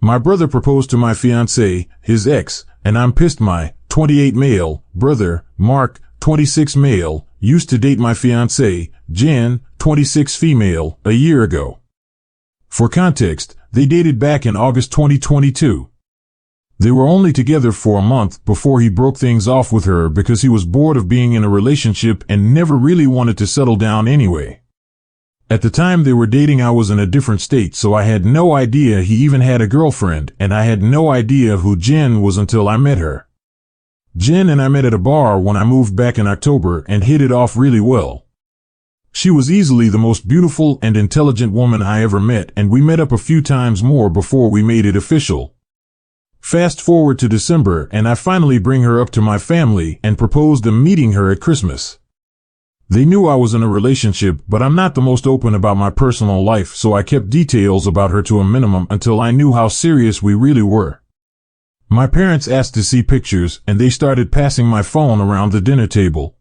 My brother proposed to my fiancé, his ex, and I'm pissed. My 28 male brother, Mark, 26 male, used to date my fiancé, Jen, 26 female, a year ago. For context, they dated back in August 2022. They were only together for a month before he broke things off with her because he was bored of being in a relationship and never really wanted to settle down anyway. At the time they were dating, I was in a different state, so I had no idea he even had a girlfriend, and I had no idea who Jen was until I met her. Jen and I met at a bar when I moved back in October and hit it off really well. She was easily the most beautiful and intelligent woman I ever met, and we met up a few times more before we made it official. Fast forward to December, and I finally bring her up to my family and proposed a meeting her at Christmas. They knew I was in a relationship, but I'm not the most open about my personal life, so I kept details about her to a minimum until I knew how serious we really were. My parents asked to see pictures, and they started passing my phone around the dinner table.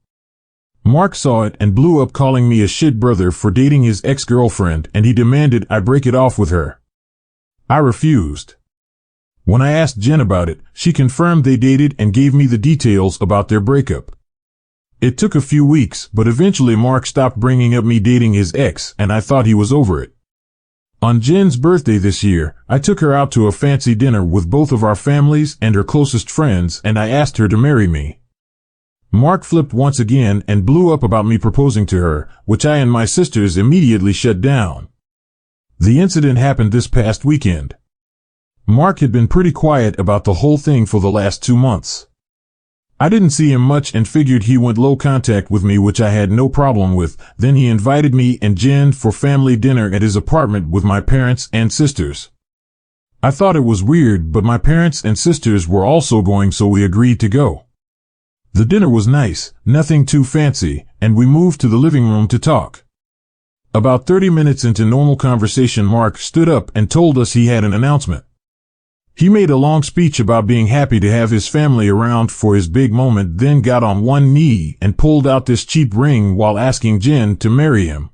Mark saw it and blew up, calling me a shit brother for dating his ex-girlfriend, and he demanded I break it off with her. I refused. When I asked Jen about it, she confirmed they dated and gave me the details about their breakup. It took a few weeks, but eventually Mark stopped bringing up me dating his ex, and I thought he was over it. On Jen's birthday this year, I took her out to a fancy dinner with both of our families and her closest friends, and I asked her to marry me. Mark flipped once again and blew up about me proposing to her, which I and my sisters immediately shut down. The incident happened this past weekend. Mark had been pretty quiet about the whole thing for the last 2 months. I didn't see him much and figured he went low contact with me, which I had no problem with. Then he invited me and Jen for family dinner at his apartment with my parents and sisters. I thought it was weird, but my parents and sisters were also going, so we agreed to go. The dinner was nice, nothing too fancy, and we moved to the living room to talk. About 30 minutes into normal conversation, Mark stood up and told us he had an announcement. He made a long speech about being happy to have his family around for his big moment, then got on one knee and pulled out this cheap ring while asking Jen to marry him.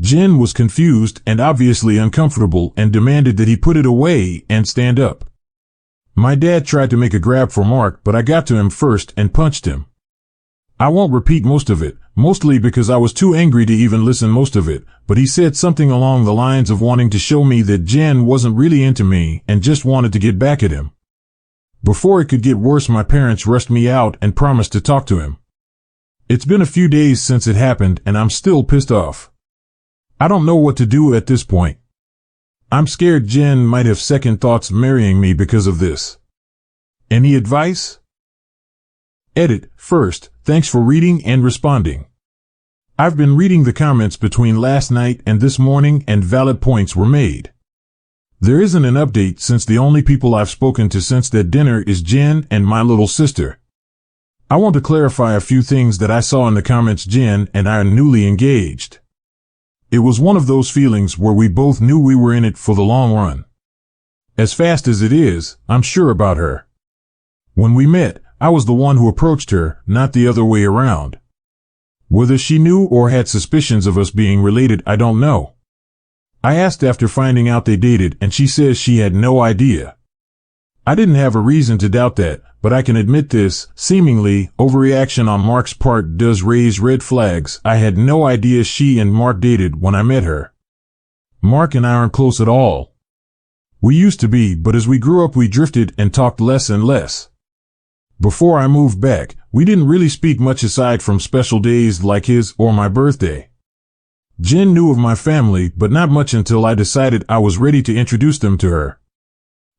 Jen was confused and obviously uncomfortable and demanded that he put it away and stand up. My dad tried to make a grab for Mark, but I got to him first and punched him. I won't repeat most of it, mostly because I was too angry to even listen most of it, but he said something along the lines of wanting to show me that Jen wasn't really into me and just wanted to get back at him. Before it could get worse, my parents rushed me out and promised to talk to him. It's been a few days since it happened, and I'm still pissed off. I don't know what to do at this point. I'm scared Jen might have second thoughts marrying me because of this. Any advice? Edit. First, thanks for reading and responding. I've been reading the comments between last night and this morning, and valid points were made. There isn't an update since the only people I've spoken to since that dinner is Jen and my little sister. I want to clarify a few things that I saw in the comments. Jen and I are newly engaged. It was one of those feelings where we both knew we were in it for the long run. As fast as it is, I'm sure about her. When we met, I was the one who approached her, not the other way around. Whether she knew or had suspicions of us being related, I don't know. I asked after finding out they dated, and she says she had no idea. I didn't have a reason to doubt that, but I can admit this seemingly overreaction on Mark's part does raise red flags. I had no idea she and Mark dated when I met her. Mark and I aren't close at all. We used to be, but as we grew up we drifted and talked less and less. Before I moved back, we didn't really speak much aside from special days like his or my birthday. Jen knew of my family, but not much until I decided I was ready to introduce them to her.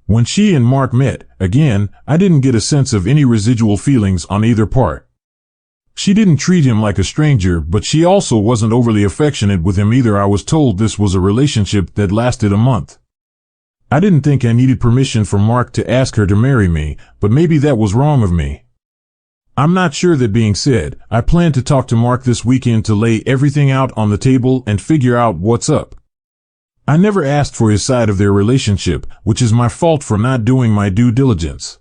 When she and Mark met, again, I didn't get a sense of any residual feelings on either part. She didn't treat him like a stranger, but she also wasn't overly affectionate with him either. I was told this was a relationship that lasted a month. I didn't think I needed permission from Mark to ask her to marry me, but maybe that was wrong of me. I'm not sure. That being said, I plan to talk to Mark this weekend to lay everything out on the table and figure out what's up. I never asked for his side of their relationship, which is my fault for not doing my due diligence.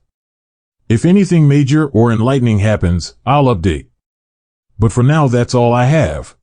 If anything major or enlightening happens, I'll update. But for now, that's all I have.